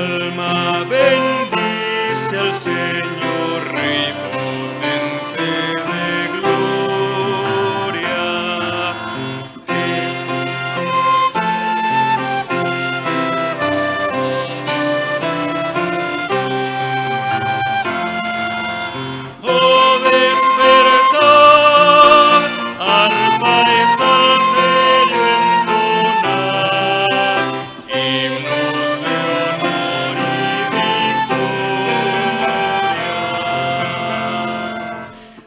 Alma bendice al Señor, Rey potente de gloria. Oh, despertad, arpa y salterio entonar, himnos de honor y victoria.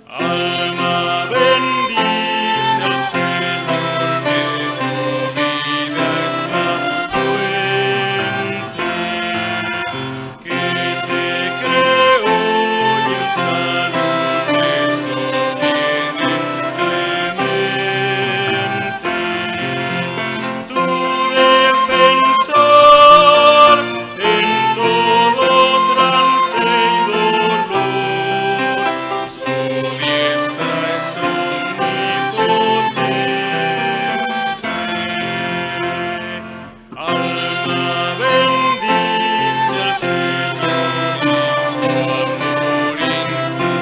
Alma bendice al Señor, que tu vida es la fuente, que te creó y en salud te sostiene clemente. Tu defensor en todo trance y dolor, su diestra es omnipotente. Alma bendice al Señor y su amor infinito.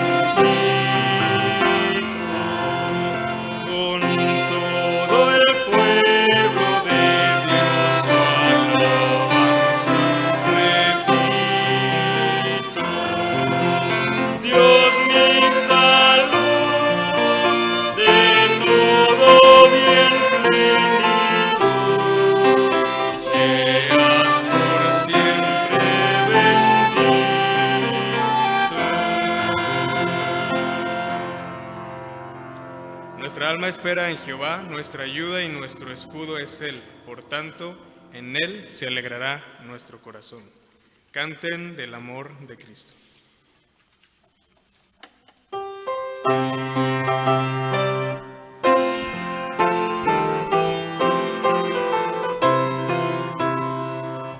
Con todo el pueblo de Dios su alabanza repito. Dios mi salud, de todo bien plenitud, seas por siempre bendito. Nuestra alma espera en Jehová, nuestra ayuda y nuestro escudo es Él. Por tanto, en Él se alegrará nuestro corazón. Canten del amor de Cristo.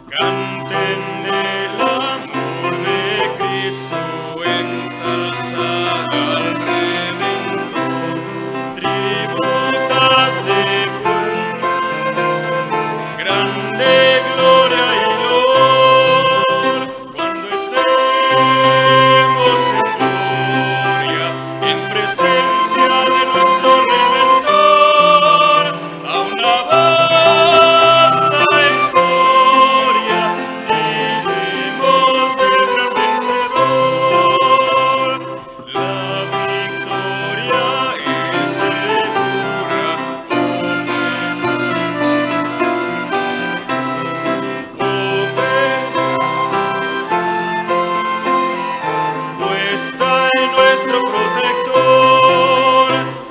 Canten del amor de Cristo, ensalzad al Redentor, tributadle grande gloria y loor, cuando estemos en gloria, en presencia de nuestro Redentor, a una voz la historia diremos del gran vencedor. La victoria es segura, puesta en nuestro protector,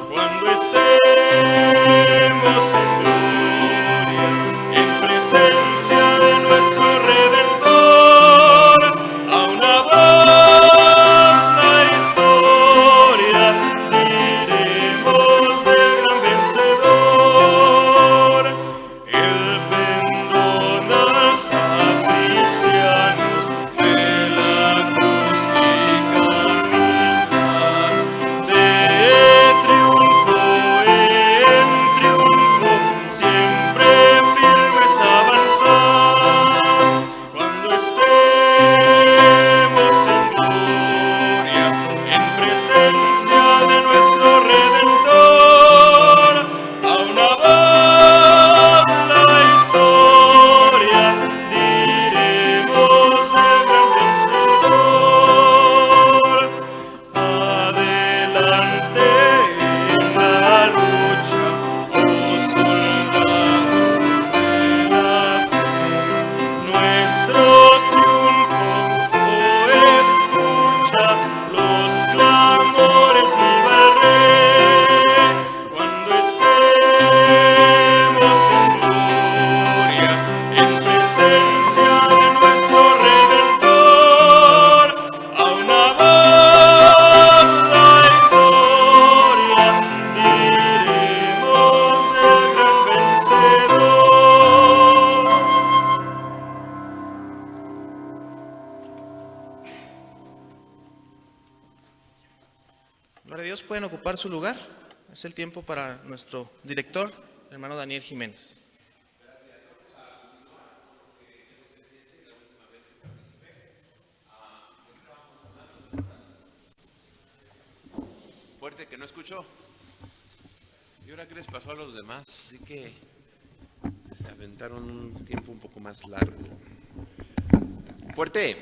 cuando estemos en gloria, en presencia de nuestro Redentor, a una voz la historia diremos del gran vencedor. El pendón alza cristianos de la cruz y caminar de triunfo en triunfo, siempre firmes avanzar, cuando estemos en gloria, en presencia de nuestro Redentor, a una voz la historia diremos del gran vencedor. Adelante en la lucha, oh soldados de la fe, nuestro triunfo, oh escucha los clamores, viva el Rey, cuando estemos en gloria, en presencia de nuestro Redentor, a una voz la historia diremos del gran vencedor. Gloria a Dios, pueden ocupar su lugar. Es el tiempo para nuestro director, el hermano Daniel Jiménez. Fuerte, que no escuchó. ¿Y ahora qué les pasó a los demás? Así que se aventaron un tiempo un poco más largo. Fuerte.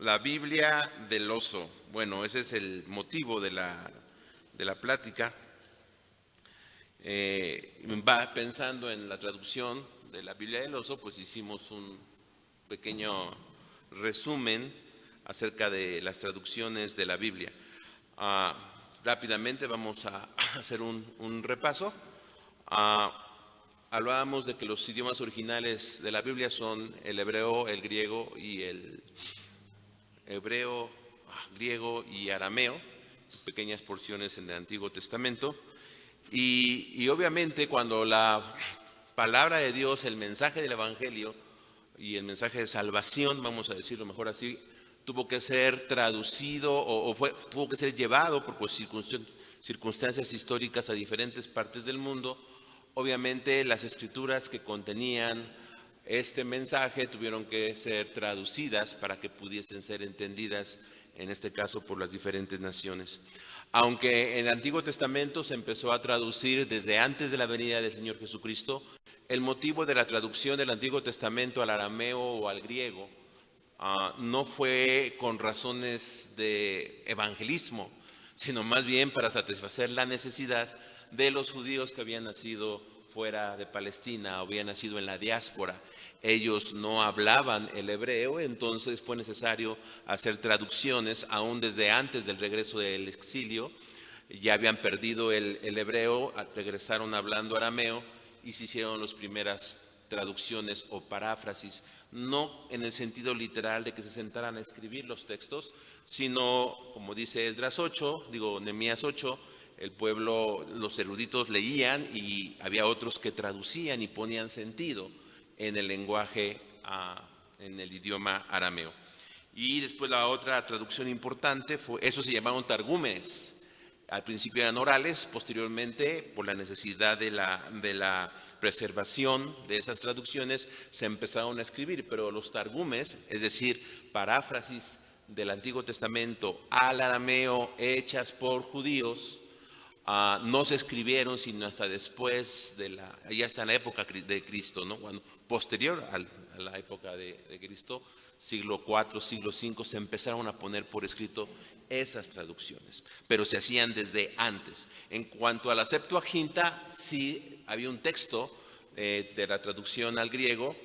La Biblia del oso. Bueno, ese es el motivo de la plática. Va pensando en la traducción de la Biblia del oso, pues hicimos un pequeño resumen acerca de las traducciones de la Biblia. Rápidamente vamos a hacer un repaso. Hablábamos de que los idiomas originales de la Biblia son el hebreo, el griego y el hebreo, griego y arameo, pequeñas porciones en el Antiguo Testamento. Y obviamente cuando la palabra de Dios, el mensaje del Evangelio y el mensaje de salvación, vamos a decirlo mejor así, tuvo que ser traducido tuvo que ser llevado por circunstancias históricas a diferentes partes del mundo. Obviamente las escrituras que contenían este mensaje tuvieron que ser traducidas para que pudiesen ser entendidas, en este caso por las diferentes naciones. Aunque en el Antiguo Testamento se empezó a traducir desde antes de la venida del Señor Jesucristo, el motivo de la traducción del Antiguo Testamento al arameo o al griego no fue con razones de evangelismo, sino más bien para satisfacer la necesidad de los judíos que habían nacido fuera de Palestina o habían nacido en la diáspora. Ellos no hablaban el hebreo, entonces fue necesario hacer traducciones aún desde antes del regreso del exilio. Ya habían perdido el hebreo, regresaron hablando arameo y se hicieron las primeras traducciones o paráfrasis, no en el sentido literal de que se sentaran a escribir los textos, sino, como dice Nehemías 8, el pueblo, los eruditos leían y había otros que traducían y ponían sentido en el lenguaje, en el idioma arameo. Y después la otra traducción importante eso se llamaron targúmenes. Al principio eran orales, posteriormente, por la necesidad de la preservación de esas traducciones, se empezaron a escribir, pero los targúmenes, es decir, paráfrasis del Antiguo Testamento al arameo hechas por judíos, no se escribieron sino hasta después ya hasta la época de Cristo, ¿no? Cuando, posterior a la época de Cristo, siglo IV, siglo V, se empezaron a poner por escrito esas traducciones, pero se hacían desde antes. En cuanto a la Septuaginta, sí había un texto de la traducción al griego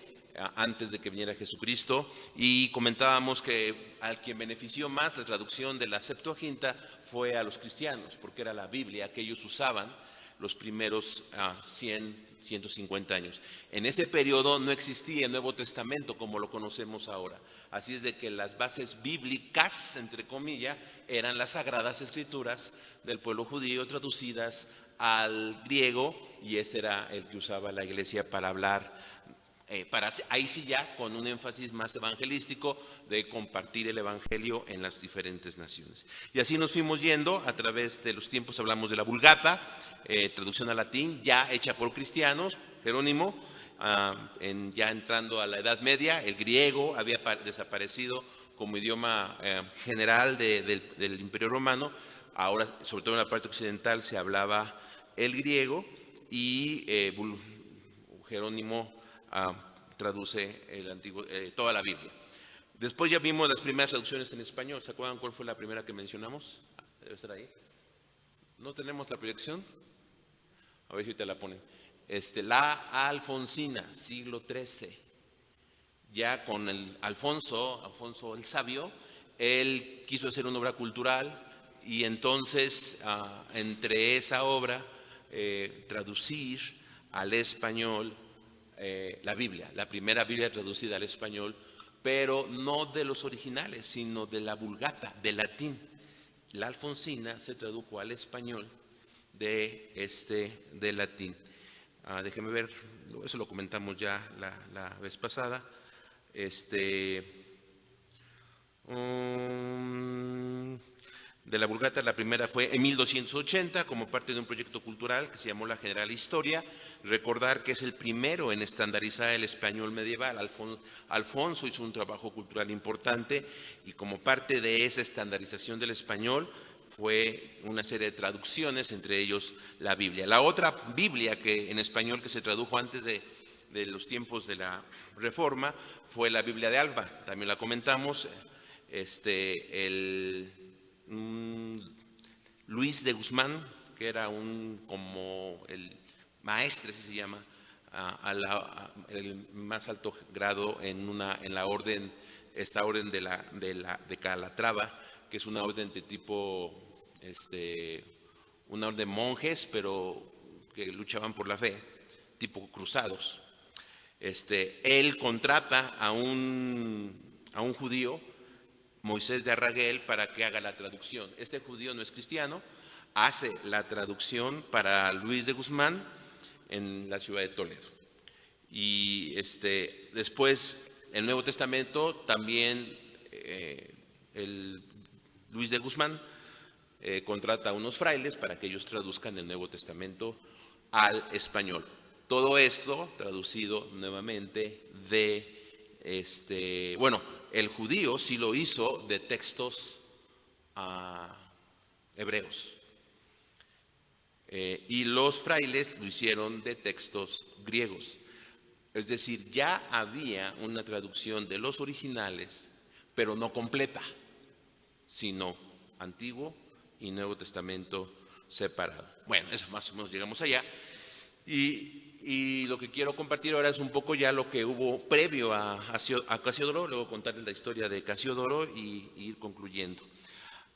antes de que viniera Jesucristo, y comentábamos que al quien benefició más la traducción de la Septuaginta fue a los cristianos, porque era la Biblia que ellos usaban los primeros 150 años. En ese periodo no existía el Nuevo Testamento como lo conocemos ahora. Así es de que las bases bíblicas, entre comillas, eran las sagradas escrituras del pueblo judío traducidas al griego, y ese era el que usaba la iglesia para hablar, ahí sí ya con un énfasis más evangelístico de compartir el evangelio en las diferentes naciones. Y así nos fuimos yendo a través de los tiempos. Hablamos de la Vulgata, traducción al latín, ya hecha por cristianos, Jerónimo. Ya entrando a la Edad Media, el griego había desaparecido como idioma general del Imperio Romano. Ahora, sobre todo en la parte occidental, se hablaba el griego, y Jerónimo traduce toda la Biblia. Después ya vimos las primeras traducciones en español. ¿Se acuerdan cuál fue la primera que mencionamos? Debe estar ahí. ¿No tenemos la proyección? A ver si te la ponen. La Alfonsina, siglo XIII. Ya con el Alfonso el Sabio, él quiso hacer una obra cultural, y entonces entre esa obra traducir al español la Biblia, la primera Biblia traducida al español, pero no de los originales, sino de la Vulgata, del latín. La Alfonsina se tradujo al español del latín. Déjeme ver, eso lo comentamos ya la vez pasada. De la Vulgata, la primera fue en 1280 como parte de un proyecto cultural que se llamó la General Historia. Recordar que es el primero en estandarizar el español medieval. Alfonso hizo un trabajo cultural importante, y como parte de esa estandarización del español fue una serie de traducciones, entre ellos la Biblia. La otra Biblia que en español que se tradujo antes de los tiempos de la Reforma fue la Biblia de Alba, también la comentamos. Luis de Guzmán, que era como el maestre, así se llama, el más alto grado en la orden, esta orden de Calatrava, que es una orden de tipo, una orden de monjes, pero que luchaban por la fe, tipo cruzados. Él contrata a un judío, Moisés de Arraguel, para que haga la traducción. Este judío no es cristiano, hace la traducción para Luis de Guzmán en la ciudad de Toledo. Y después, el Nuevo Testamento, también Luis de Guzmán contrata a unos frailes para que ellos traduzcan el Nuevo Testamento al español. Todo esto traducido nuevamente el judío sí lo hizo de textos hebreos. Y los frailes lo hicieron de textos griegos. Es decir, ya había una traducción de los originales, pero no completa, sino Antiguo y Nuevo Testamento separado. Bueno, eso más o menos llegamos allá. Y lo que quiero compartir ahora es un poco ya lo que hubo previo a Casiodoro, luego contarles la historia de Casiodoro y ir concluyendo.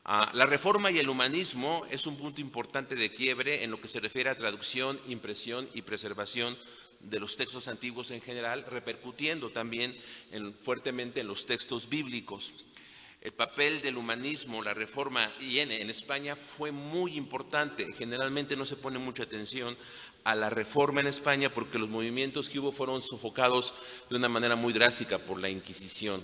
La Reforma y el humanismo es un punto importante de quiebre en lo que se refiere a traducción, impresión y preservación de los textos antiguos en general, repercutiendo también fuertemente en los textos bíblicos. El papel del humanismo, la Reforma y en España fue muy importante. Generalmente no se pone mucha atención a la Reforma en España porque los movimientos que hubo fueron sofocados de una manera muy drástica por la Inquisición.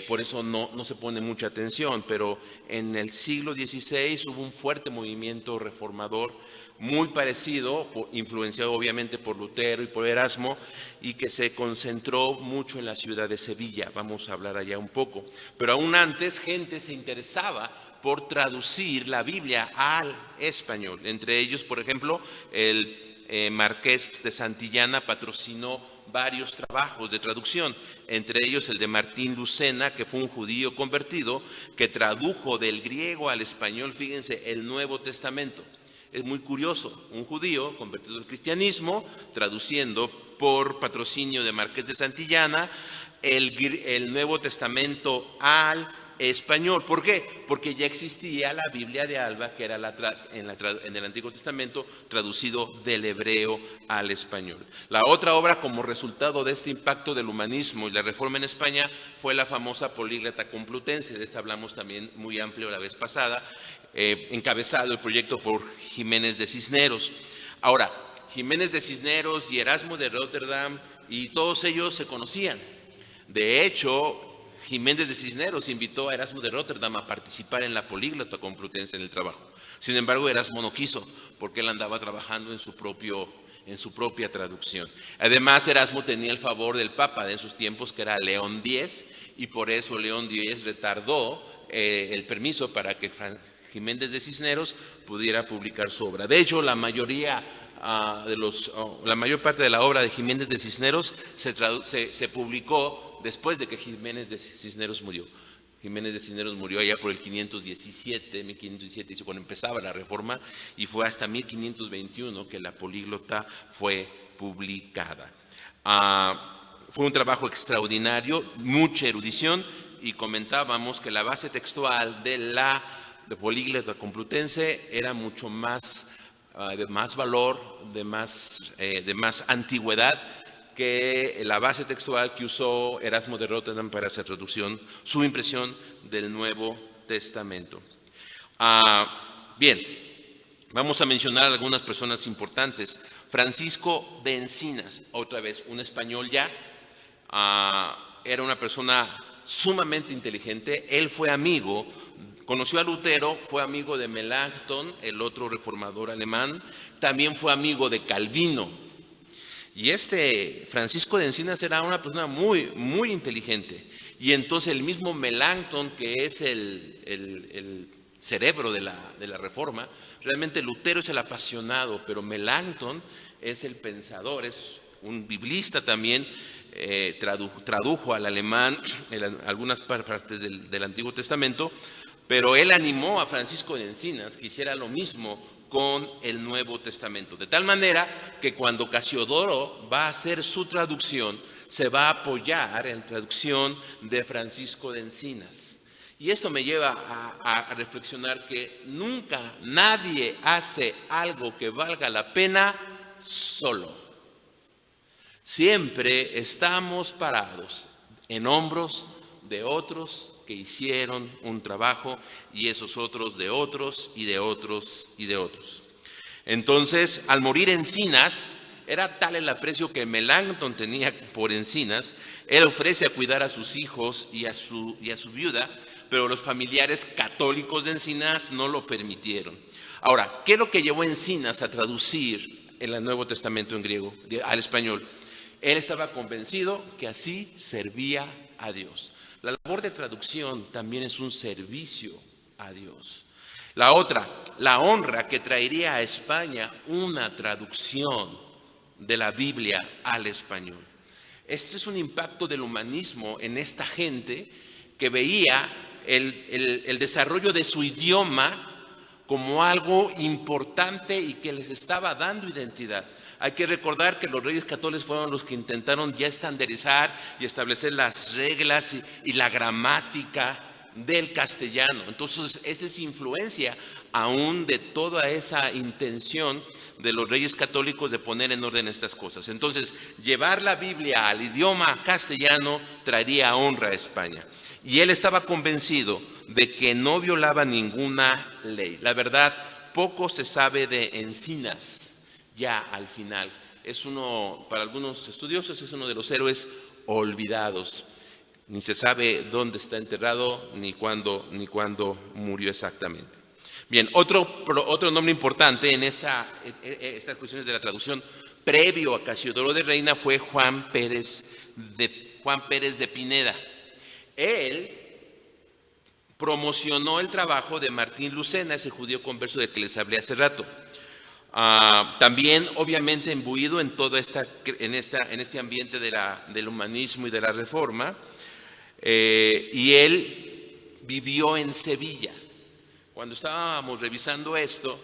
Por eso no se pone mucha atención, pero en el siglo XVI hubo un fuerte movimiento reformador muy parecido, influenciado obviamente por Lutero y por Erasmo, y que se concentró mucho en la ciudad de Sevilla. Vamos a hablar allá un poco. Pero aún antes, gente se interesaba por traducir la Biblia al español. Entre ellos, por ejemplo, el Marqués de Santillana patrocinó varios trabajos de traducción, entre ellos el de Martín Lucena, que fue un judío convertido, que tradujo del griego al español, fíjense, el Nuevo Testamento. Es muy curioso, un judío convertido al cristianismo, traduciendo por patrocinio de Marqués de Santillana el Nuevo Testamento al español. ¿Por qué? Porque ya existía la Biblia de Alba, que era en el Antiguo Testamento traducido del hebreo al español. La otra obra como resultado de este impacto del humanismo y la Reforma en España fue la famosa Políglota Complutense. De esa hablamos también muy amplio la vez pasada, encabezado el proyecto por Jiménez de Cisneros. Ahora, Jiménez de Cisneros y Erasmo de Rotterdam y todos ellos se conocían. De hecho, Jiménez de Cisneros invitó a Erasmo de Rotterdam a participar en la Políglota Complutense en el trabajo. Sin embargo, Erasmo no quiso, porque él andaba trabajando en su propia traducción. Además, Erasmo tenía el favor del Papa de esos tiempos, que era León X, y por eso León X retardó el permiso para que Jiménez de Cisneros pudiera publicar su obra. De hecho, la mayor parte de la obra de Jiménez de Cisneros se publicó después de que Jiménez de Cisneros murió. Jiménez de Cisneros murió allá por el 1517, cuando empezaba la Reforma, y fue hasta 1521 que la Políglota fue publicada. Fue un trabajo extraordinario, mucha erudición, y comentábamos que la base textual de la Políglota Complutense era mucho más de más valor, de más antigüedad que la base textual que usó Erasmo de Rotterdam para hacer traducción, su impresión del Nuevo Testamento. Bien, vamos a mencionar algunas personas importantes. Francisco de Encinas, otra vez un español ya, era una persona sumamente inteligente. Él fue amigo, conoció a Lutero, fue amigo de Melanchthon, el otro reformador alemán, también fue amigo de Calvino. Y Francisco de Encinas era una persona muy, muy inteligente. Y entonces el mismo Melanchthon, que es el cerebro de la Reforma. Realmente Lutero es el apasionado, pero Melanchthon es el pensador, es un biblista también, tradujo al alemán algunas partes del Antiguo Testamento, pero él animó a Francisco de Encinas que hiciera lo mismo con el Nuevo Testamento, de tal manera que cuando Casiodoro va a hacer su traducción, se va a apoyar en traducción de Francisco de Encinas. Y esto me lleva a reflexionar que nunca nadie hace algo que valga la pena solo. Siempre estamos parados en hombros de otros que hicieron un trabajo, y esos otros de otros y de otros y de otros. Entonces, al morir Encinas, era tal el aprecio que Melanchthon tenía por Encinas, él ofrece a cuidar a sus hijos y a su viuda, pero los familiares católicos de Encinas no lo permitieron. Ahora, ¿qué es lo que llevó a Encinas a traducir el Nuevo Testamento en griego al español? Él estaba convencido que así servía a Dios. La labor de traducción también es un servicio a Dios. La otra, la honra que traería a España una traducción de la Biblia al español. Este es un impacto del humanismo en esta gente que veía el desarrollo de su idioma como algo importante y que les estaba dando identidad. Hay que recordar que los reyes católicos fueron los que intentaron ya estandarizar y establecer las reglas y la gramática del castellano. Entonces, esta es influencia aún de toda esa intención de los reyes católicos de poner en orden estas cosas. Entonces, llevar la Biblia al idioma castellano traería honra a España. Y él estaba convencido de que no violaba ninguna ley. La verdad, poco se sabe de Encinas. Ya al final, es uno, para algunos estudiosos, es uno de los héroes olvidados. Ni se sabe dónde está enterrado, ni cuándo murió exactamente. Bien, otro nombre importante en estas cuestiones de la traducción, previo a Casiodoro de Reina, fue Juan Pérez de Pineda. Él promocionó el trabajo de Martín Lucena, ese judío converso del que les hablé hace rato. También obviamente imbuido en todo en este ambiente del humanismo y de la reforma, y él vivió en Sevilla. Cuando estábamos revisando esto,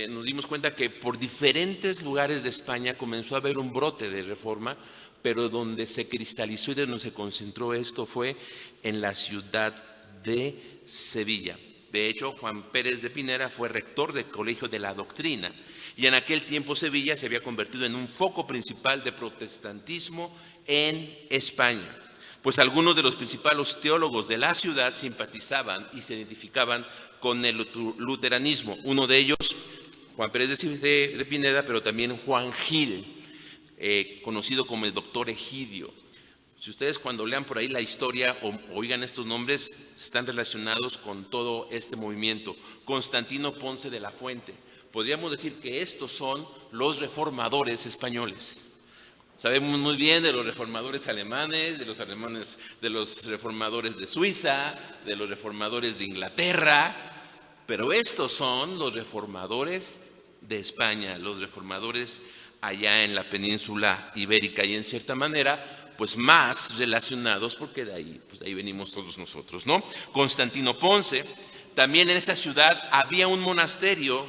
nos dimos cuenta que por diferentes lugares de España comenzó a haber un brote de reforma, pero donde se cristalizó y donde se concentró esto fue en la ciudad de Sevilla. De hecho, Juan Pérez de Pineda fue rector del Colegio de la Doctrina, y en aquel tiempo Sevilla se había convertido en un foco principal de protestantismo en España, pues algunos de los principales teólogos de la ciudad simpatizaban y se identificaban con el luteranismo. Uno de ellos, Juan Pérez de Pineda, pero también Juan Gil, conocido como el doctor Egidio. Si ustedes cuando lean por ahí la historia o oigan estos nombres, están relacionados con todo este movimiento. Constantino Ponce de la Fuente. Podríamos decir que estos son los reformadores españoles. Sabemos muy bien de los reformadores alemanes, de los reformadores de Suiza, de los reformadores de Inglaterra, pero estos son los reformadores de España, los reformadores allá en la península ibérica, y en cierta manera pues más relacionados, porque de ahí venimos todos nosotros, ¿no? Constantino Ponce. También en esta ciudad había un monasterio,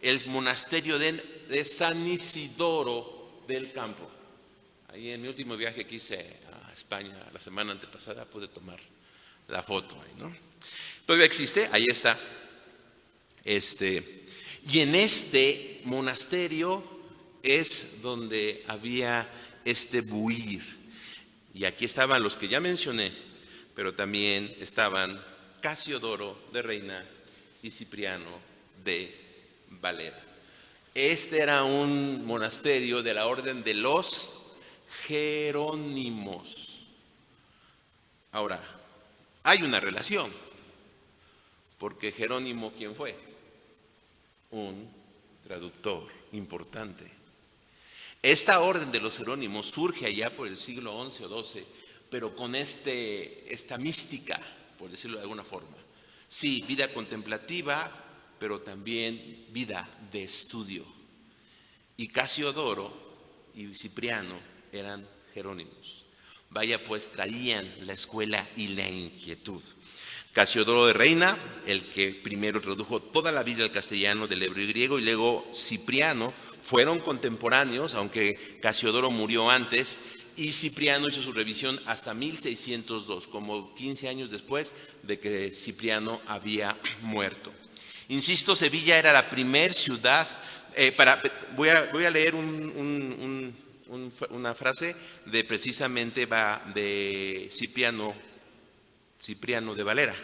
el monasterio de San Isidoro del Campo. Ahí en mi último viaje que hice a España la semana antepasada pude tomar la foto ahí, ¿no? Todavía existe, ahí está. Y en este monasterio es donde había este buhir. Y aquí estaban los que ya mencioné, pero también estaban Casiodoro de Reina y Cipriano de Valera. Este era un monasterio de la orden de los Jerónimos. Ahora, hay una relación, porque Jerónimo, ¿quién fue? Un traductor importante. Esta orden de los Jerónimos surge allá por el siglo XI o XII, pero con esta mística, por decirlo de alguna forma. Sí, vida contemplativa, pero también vida de estudio. Y Casiodoro y Cipriano eran jerónimos. Vaya pues, traían la escuela y la inquietud. Casiodoro de Reina, el que primero tradujo toda la Biblia al castellano del hebreo y griego, y luego Cipriano, fueron contemporáneos, aunque Casiodoro murió antes, y Cipriano hizo su revisión hasta 1602, como 15 años después de que Cipriano había muerto. Insisto, Sevilla era la primer ciudad. Voy a leer una frase de precisamente de Cipriano de Valera.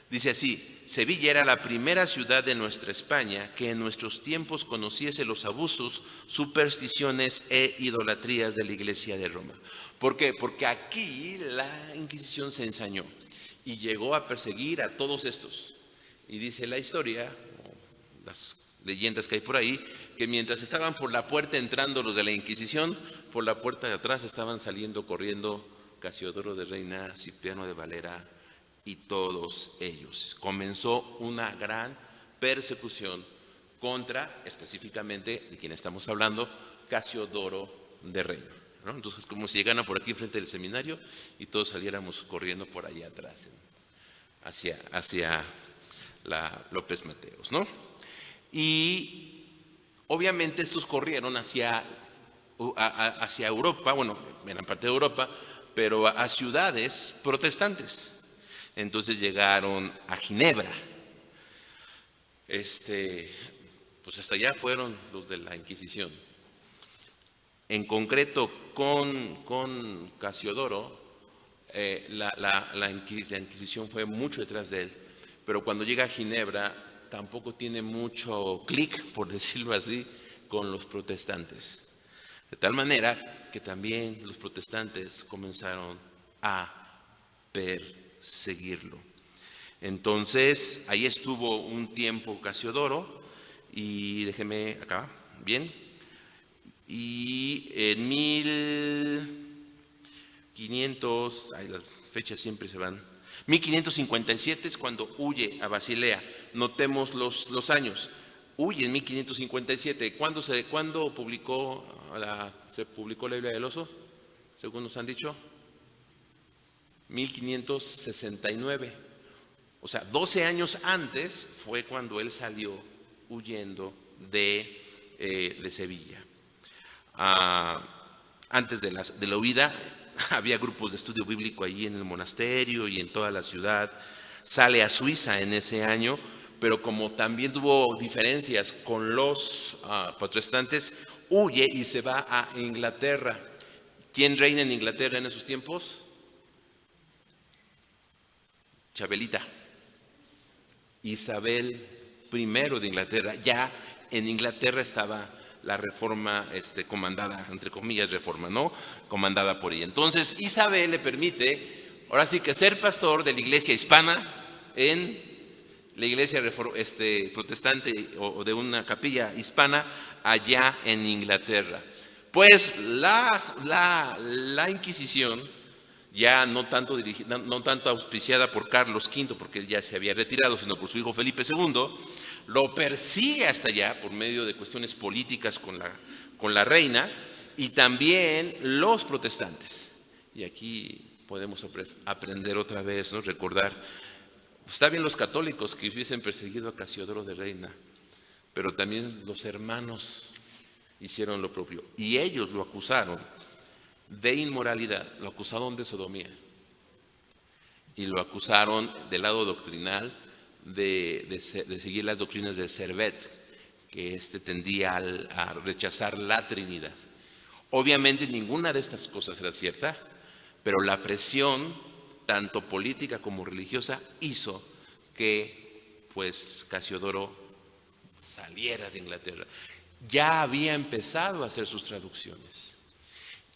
Dice así: Sevilla era la primera ciudad de nuestra España que en nuestros tiempos conociese los abusos, supersticiones e idolatrías de la Iglesia de Roma. ¿Por qué? Porque aquí la Inquisición se ensañó y llegó a perseguir a todos estos. Y dice la historia, las leyendas que hay por ahí, que mientras estaban por la puerta entrando los de la Inquisición, por la puerta de atrás estaban saliendo corriendo Casiodoro de Reina, Cipriano de Valera y todos ellos. Comenzó una gran persecución contra, específicamente, de quien estamos hablando, Casiodoro de Reina, ¿no? Entonces, como si llegaran por aquí frente del seminario y todos saliéramos corriendo por allá atrás, hacia la López Mateos, ¿no? Y obviamente estos corrieron hacia Europa, bueno, eran parte de Europa, pero a ciudades protestantes. Entonces llegaron a Ginebra. Pues hasta allá fueron los de la Inquisición. En concreto con Casiodoro, la Inquisición fue mucho detrás de él, pero cuando llega a Ginebra tampoco tiene mucho clic, por decirlo así, con los protestantes. De tal manera que también los protestantes comenzaron a perseguirlo. Entonces, ahí estuvo un tiempo Casiodoro, y déjeme acá, bien. Y en 1500, las fechas siempre se van, 1557 es cuando huye a Basilea. Notemos los años. Huye en 1557. ¿Cuándo se publicó la Biblia del Oso? Según nos han dicho, 1569. O sea, 12 años antes fue cuando él salió huyendo de Sevilla. Antes de la huida, había grupos de estudio bíblico allí en el monasterio y en toda la ciudad. Sale a Suiza en ese año, pero como también tuvo diferencias con los protestantes, huye y se va a Inglaterra. ¿Quién reina en Inglaterra en esos tiempos? Chabelita. Isabel I de Inglaterra. Ya en Inglaterra estaba la reforma comandada, entre comillas reforma, ¿no? Comandada por ella. Entonces Isabel le permite, ahora sí, que ser pastor de la iglesia hispana en la iglesia protestante o de una capilla hispana allá en Inglaterra. Pues la Inquisición, ya no tanto auspiciada por Carlos V, porque él ya se había retirado, sino por su hijo Felipe II, lo persigue hasta allá por medio de cuestiones políticas con la reina, y también los protestantes. Y aquí podemos aprender otra vez, ¿no? Recordar, está bien los católicos que hubiesen perseguido a Casiodoro de Reina, pero también los hermanos hicieron lo propio, y ellos lo acusaron de inmoralidad, lo acusaron de sodomía, y lo acusaron del lado doctrinal de seguir las doctrinas de Servet, que tendía a rechazar la Trinidad. Obviamente ninguna de estas cosas era cierta, pero la presión, tanto política como religiosa, hizo que pues Casiodoro saliera de Inglaterra. Ya había empezado a hacer sus traducciones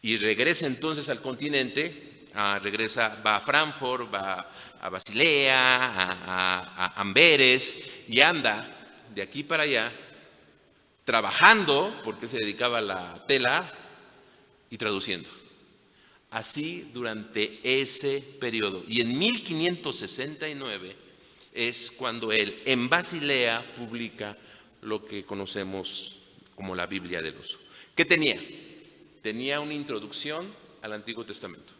y regresa entonces al continente, va a Frankfurt, va a Basilea, a Amberes, y anda de aquí para allá trabajando, porque se dedicaba a la tela, y traduciendo. Así durante ese periodo. Y en 1569 es cuando él en Basilea publica lo que conocemos como la Biblia del Uso. ¿Qué tenía? Tenía una introducción al Antiguo Testamento.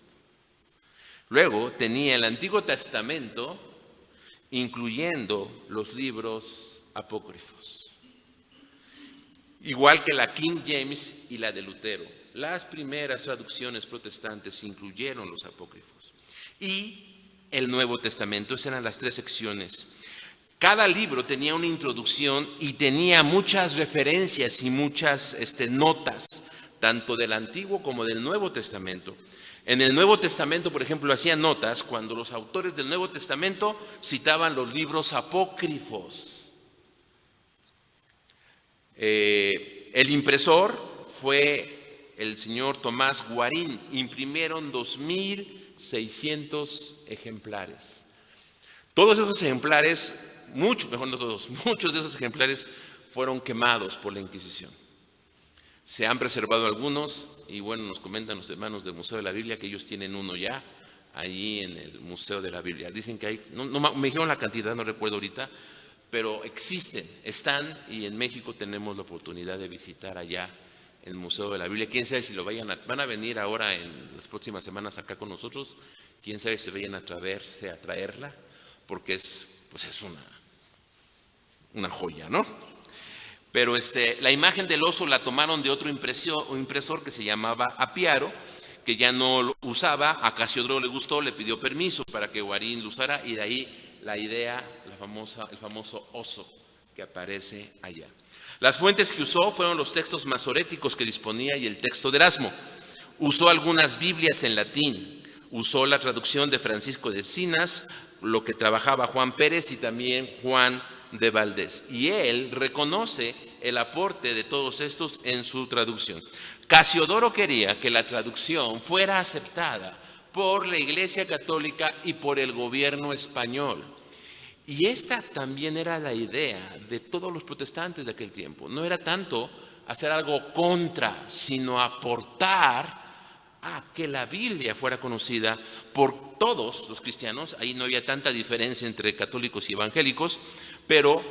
Luego tenía el Antiguo Testamento incluyendo los libros apócrifos. Igual que la King James y la de Lutero. Las primeras traducciones protestantes incluyeron los apócrifos. Y el Nuevo Testamento, esas eran las 3 secciones. Cada libro tenía una introducción y tenía muchas referencias y muchas notas, tanto del Antiguo como del Nuevo Testamento. En el Nuevo Testamento, por ejemplo, hacían notas cuando los autores del Nuevo Testamento citaban los libros apócrifos. El impresor fue el señor Tomás Guarín. Imprimieron 2,600 ejemplares. Todos esos ejemplares, muchos de esos ejemplares fueron quemados por la Inquisición. Se han preservado algunos y bueno, nos comentan los hermanos del Museo de la Biblia que ellos tienen uno ya ahí en el Museo de la Biblia. Dicen que hay, no me dijeron la cantidad, no recuerdo ahorita, pero existen, están, y en México tenemos la oportunidad de visitar allá el Museo de la Biblia. Quién sabe si lo van a venir ahora en las próximas semanas acá con nosotros, quién sabe si vayan a atreverse a traerla, porque es una joya, ¿no? Pero la imagen del oso la tomaron de otro impresor que se llamaba Apiaro, que ya no lo usaba. A Casiodoro le gustó, le pidió permiso para que Guarín lo usara, y de ahí la idea, el famoso oso que aparece allá. Las fuentes que usó fueron los textos masoréticos que disponía y el texto de Erasmo. Usó algunas Biblias en latín, usó la traducción de Francisco de Sinas, lo que trabajaba Juan Pérez y también Juan de Valdés. Y él reconoce el aporte de todos estos en su traducción. Casiodoro quería que la traducción fuera aceptada por la Iglesia Católica y por el gobierno español. Y esta también era la idea de todos los protestantes de aquel tiempo. No era tanto hacer algo contra, sino aportar a que la Biblia fuera conocida por todos los cristianos. Ahí no había tanta diferencia entre católicos y evangélicos, pero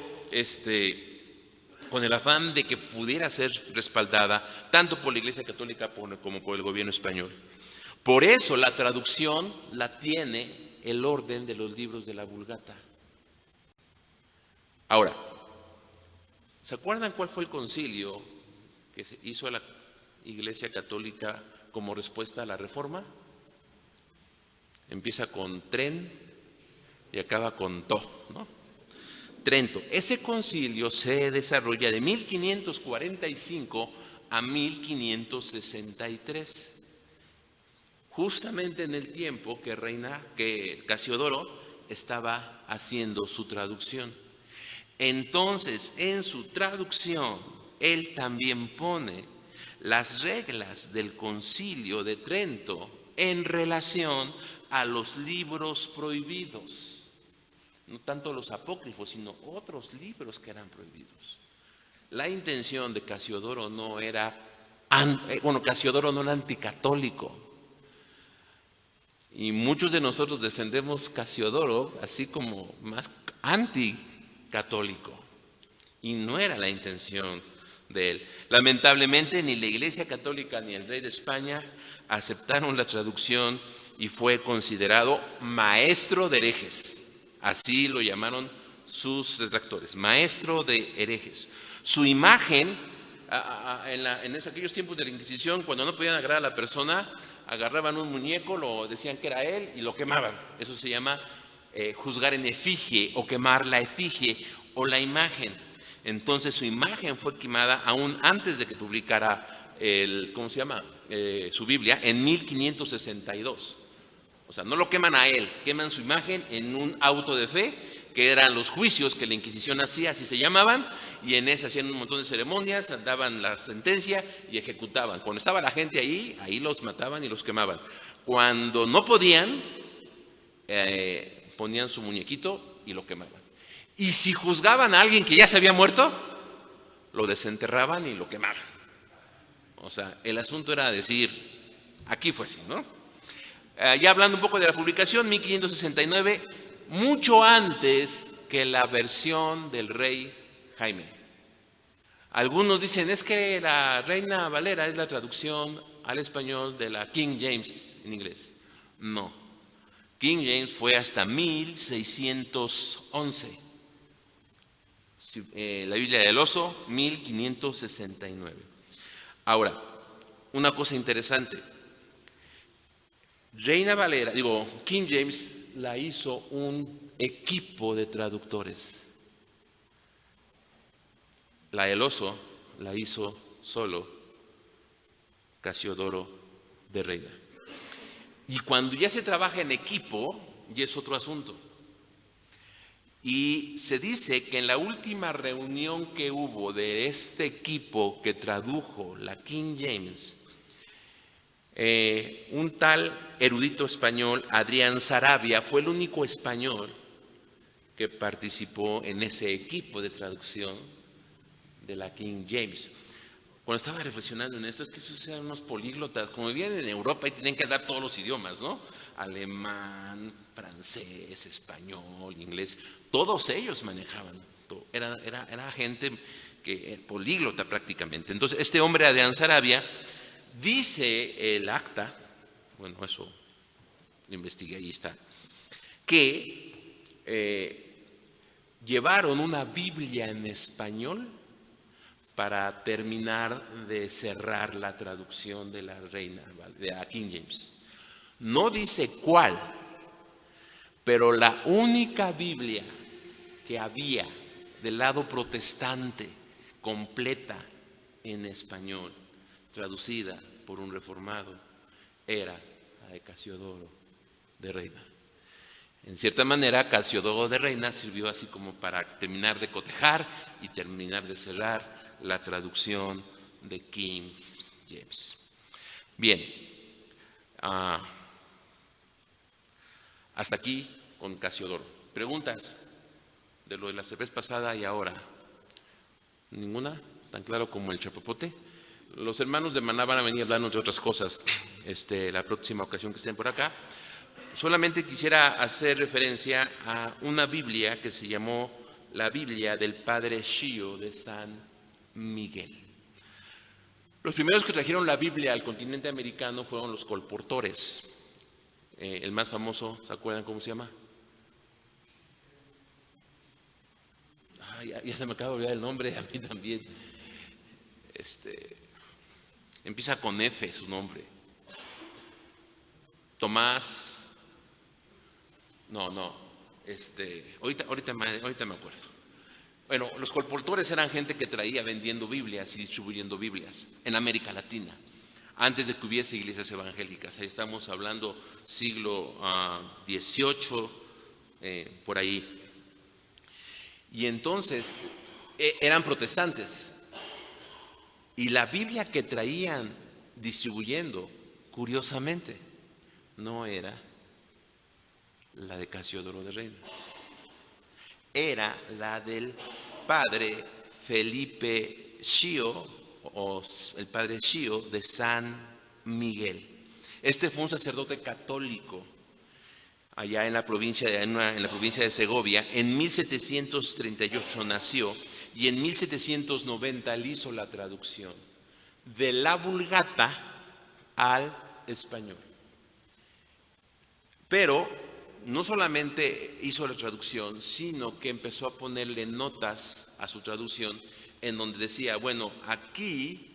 con el afán de que pudiera ser respaldada tanto por la Iglesia Católica como por el gobierno español. Por eso la traducción la tiene el orden de los libros de la Vulgata. Ahora, ¿se acuerdan cuál fue el concilio que se hizo a la Iglesia Católica como respuesta a la Reforma? Empieza con Tren y acaba con To, ¿no? Trento. Ese concilio se desarrolla de 1545 a 1563, justamente en el tiempo que Casiodoro estaba haciendo su traducción. Entonces, en su traducción, él también pone las reglas del Concilio de Trento en relación a los libros prohibidos. No tanto los apócrifos, sino otros libros que eran prohibidos. La intención de Casiodoro no era, Casiodoro no era anticatólico. Y muchos de nosotros defendemos Casiodoro así como más anticatólico. Y no era la intención de él. Lamentablemente ni la Iglesia Católica ni el rey de España aceptaron la traducción y fue considerado maestro de herejes. Así lo llamaron sus detractores, maestro de herejes. Su imagen, en aquellos tiempos de la Inquisición, cuando no podían agarrar a la persona, agarraban un muñeco, lo decían que era él y lo quemaban. Eso se llama juzgar en efigie o quemar la efigie o la imagen. Entonces su imagen fue quemada aún antes de que publicara su Biblia en 1562. O sea, no lo queman a él, queman su imagen en un auto de fe, que eran los juicios que la Inquisición hacía, así se llamaban, y en ese hacían un montón de ceremonias, daban la sentencia y ejecutaban. Cuando estaba la gente ahí los mataban y los quemaban. Cuando no podían, ponían su muñequito y lo quemaban. Y si juzgaban a alguien que ya se había muerto, lo desenterraban y lo quemaban. O sea, el asunto era decir, aquí fue así, ¿no? Ya hablando un poco de la publicación, 1569, mucho antes que la versión del rey Jaime. Algunos dicen, es que la Reina Valera es la traducción al español de la King James en inglés. No. King James fue hasta 1611. La Biblia del Oso, 1569. Ahora, una cosa interesante. King James la hizo un equipo de traductores. La del Oso la hizo solo Casiodoro de Reina. Y cuando ya se trabaja en equipo, ya es otro asunto. Y se dice que en la última reunión que hubo de este equipo que tradujo la King James, un tal erudito español, Adrián Sarabia, fue el único español que participó en ese equipo de traducción de la King James. Cuando estaba reflexionando en esto, es que esos eran unos políglotas, como vivían en Europa y tenían que dar todos los idiomas, ¿no? Alemán, francés, español, inglés, todos ellos manejaban. Era gente políglota prácticamente. Entonces, este hombre, Adrián Sarabia, dice el acta, bueno, eso lo investigué, ahí está, que llevaron una Biblia en español para terminar de cerrar la traducción de la Reina, de la King James. No dice cuál, pero la única Biblia que había del lado protestante, completa en español, traducida por un reformado, era la de Casiodoro de Reina. En cierta manera, Casiodoro de Reina sirvió así como para terminar de cotejar y terminar de cerrar la traducción de King James. Bien, hasta aquí con Casiodoro. ¿Preguntas de lo de la vez pasada y ahora? ¿Ninguna? ¿Tan claro como el chapopote? Los hermanos de Maná van a venir a hablarnos de otras cosas la próxima ocasión que estén por acá. Solamente quisiera hacer referencia a una Biblia que se llamó la Biblia del Padre Shio de San Miguel. Los primeros que trajeron la Biblia al continente americano fueron los colportores. El más famoso, ¿se acuerdan cómo se llama? Ya se me acaba de olvidar el nombre, a mí también. Empieza con F su nombre. Tomás. Ahorita me acuerdo. Bueno, los colportores eran gente que traía vendiendo Biblias y distribuyendo Biblias en América Latina, antes de que hubiese iglesias evangélicas. Ahí estamos hablando siglo XVIII, por ahí. Y entonces eran protestantes. Y la Biblia que traían distribuyendo, curiosamente, no era la de Casiodoro de Reina. Era la del padre Felipe Shio, o el padre Shio de San Miguel. Este fue un sacerdote católico allá en la provincia de Segovia. En 1738 nació y en 1790 él hizo la traducción de la Vulgata al español. Pero no solamente hizo la traducción, sino que empezó a ponerle notas a su traducción en donde decía, bueno, aquí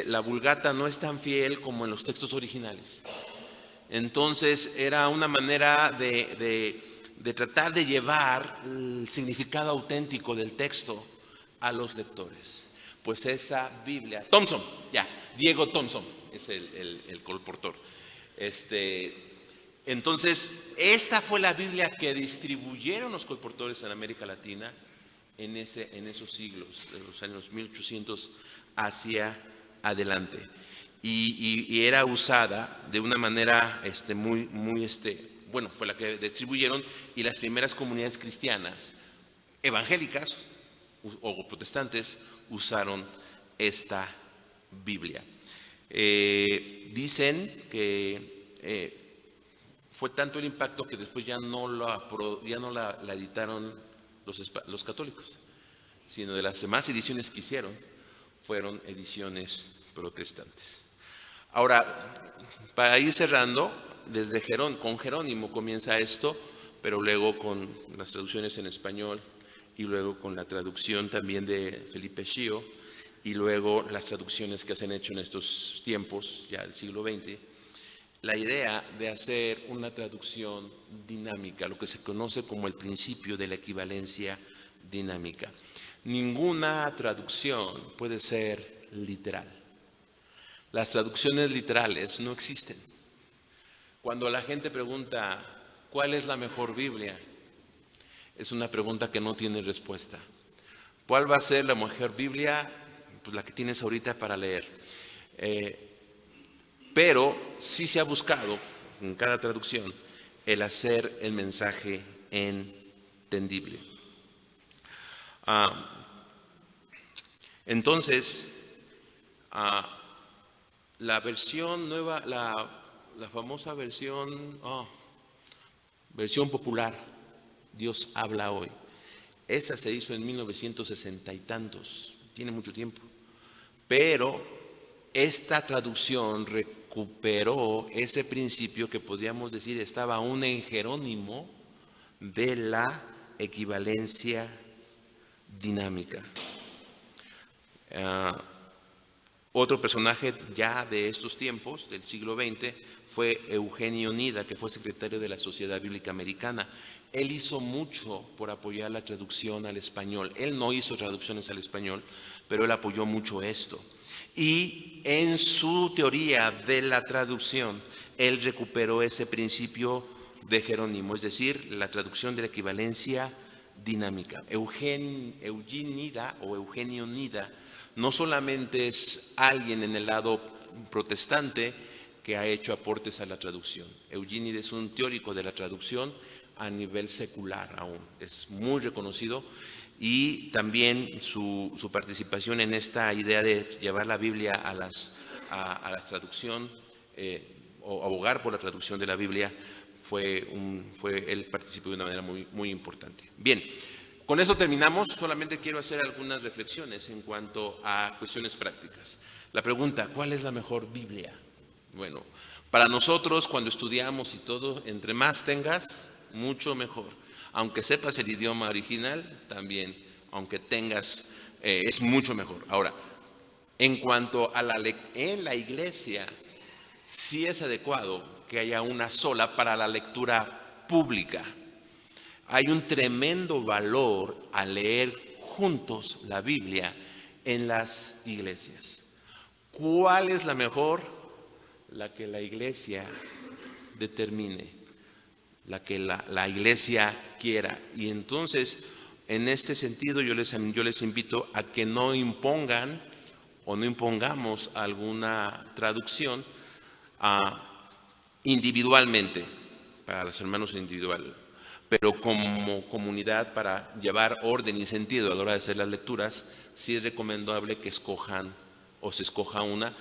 la Vulgata no es tan fiel como en los textos originales. Entonces era una manera de tratar de llevar el significado auténtico del texto a los lectores. Pues esa Biblia, Diego Thompson es el colportor. Entonces, esta fue la Biblia que distribuyeron los colportores en América Latina en esos siglos, de los años 1800 hacia adelante. Y era usada de una manera fue la que distribuyeron, y las primeras comunidades cristianas, evangélicas o protestantes, usaron esta Biblia. Dicen que fue tanto el impacto que después ya no la editaron los católicos, sino de las demás ediciones que hicieron fueron ediciones protestantes. Ahora, para ir cerrando, con Jerónimo comienza esto, pero luego con las traducciones en español y luego con la traducción también de Felipe Schio y luego las traducciones que se han hecho en estos tiempos, ya del siglo XX, la idea de hacer una traducción dinámica, lo que se conoce como el principio de la equivalencia dinámica. Ninguna traducción puede ser literal. Las traducciones literales no existen. Cuando la gente pregunta, ¿cuál es la mejor Biblia? Es una pregunta que no tiene respuesta. ¿Cuál va a ser la mejor Biblia? Pues la que tienes ahorita para leer. Pero sí se ha buscado en cada traducción el hacer el mensaje entendible. Entonces, la versión nueva, la famosa versión popular, Dios habla hoy, esa se hizo en 1960 y tantos, tiene mucho tiempo, pero esta traducción recuperó ese principio que podríamos decir estaba aún en Jerónimo de la equivalencia dinámica. Otro personaje ya de estos tiempos, del siglo XX, fue Eugenio Nida, que fue secretario de la Sociedad Bíblica Americana. Él hizo mucho por apoyar la traducción al español. Él no hizo traducciones al español, pero él apoyó mucho esto. Y en su teoría de la traducción, él recuperó ese principio de Jerónimo, es decir, la traducción de la equivalencia dinámica. Eugenio Nida no solamente es alguien en el lado protestante que ha hecho aportes a la traducción. Eugenio Nida es un teórico de la traducción a nivel secular aún, es muy reconocido, y también su participación en esta idea de llevar la Biblia a la traducción o abogar por la traducción de la Biblia él participó de una manera muy, muy importante. Bien, con eso terminamos. Solamente quiero hacer algunas reflexiones en cuanto a cuestiones prácticas. La pregunta, ¿cuál es la mejor Biblia? Bueno, para nosotros cuando estudiamos y todo, entre más tengas, mucho mejor. Aunque sepas el idioma original, también, aunque tengas, es mucho mejor. Ahora, en cuanto a en la iglesia, sí es adecuado que haya una sola para la lectura pública. Hay un tremendo valor a leer juntos la Biblia en las iglesias. ¿Cuál es la mejor? La que la iglesia determine, la que la iglesia quiera. Y entonces, en este sentido, yo les invito a que no impongan o no impongamos alguna traducción individualmente, para los hermanos individual, pero como comunidad, para llevar orden y sentido a la hora de hacer las lecturas, sí es recomendable que escojan o se escoja una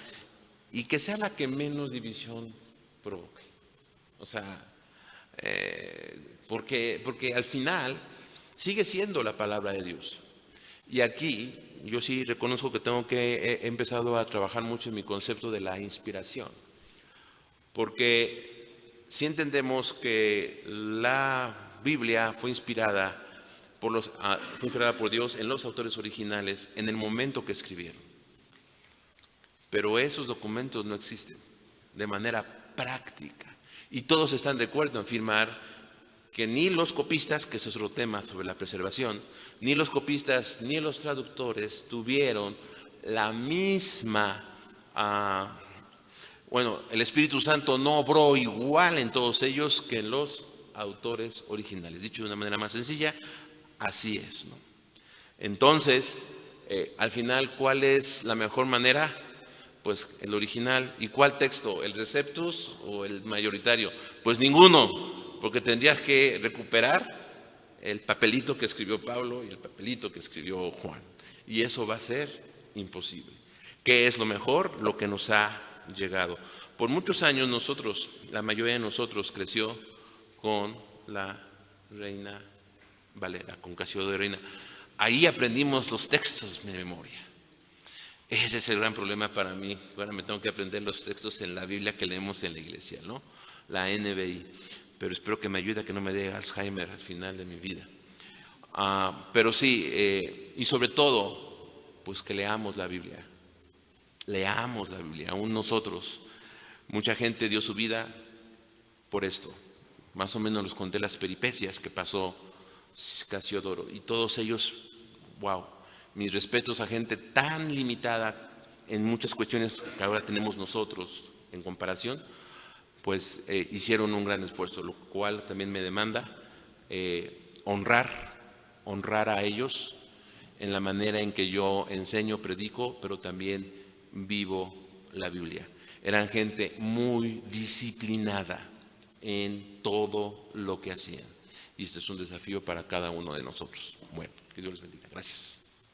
y que sea la que menos división provoque. O sea, porque al final sigue siendo la palabra de Dios. Y aquí yo sí reconozco que he empezado a trabajar mucho en mi concepto de la inspiración. Porque si entendemos que la Biblia fue inspirada por Dios en los autores originales en el momento que escribieron. Pero esos documentos no existen de manera práctica. Y todos están de acuerdo en afirmar que ni los copistas, que es otro tema sobre la preservación, ni los copistas ni los traductores tuvieron la misma... el Espíritu Santo no obró igual en todos ellos que en los autores originales. Dicho de una manera más sencilla, así es, ¿no? Entonces, al final, ¿cuál es la mejor manera? Pues el original. ¿Y cuál texto? ¿El Receptus o el mayoritario? Pues ninguno, porque tendrías que recuperar el papelito que escribió Pablo y el papelito que escribió Juan. Y eso va a ser imposible. ¿Qué es lo mejor? Lo que nos ha llegado. Por muchos años la mayoría de nosotros creció con la Reina Valera, con Casiodoro de Reina. Ahí aprendimos los textos de memoria. Ese es el gran problema para mí. Ahora me tengo que aprender los textos en la Biblia que leemos en la iglesia, ¿no? La NBI. Pero espero que me ayude a que no me dé Alzheimer al final de mi vida. Pero sí, y sobre todo, pues que leamos la Biblia. Leamos la Biblia, aún nosotros. Mucha gente dio su vida por esto. Más o menos les conté las peripecias que pasó Casiodoro. Y todos ellos, wow, mis respetos a gente tan limitada en muchas cuestiones que ahora tenemos nosotros en comparación, pues hicieron un gran esfuerzo, lo cual también me demanda honrar a ellos en la manera en que yo enseño, predico, pero también vivo la Biblia. Eran gente muy disciplinada en todo lo que hacían. Y este es un desafío para cada uno de nosotros. Bueno, que Dios les bendiga. Gracias.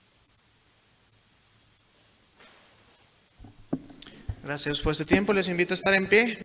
Gracias por este tiempo. Les invito a estar en pie.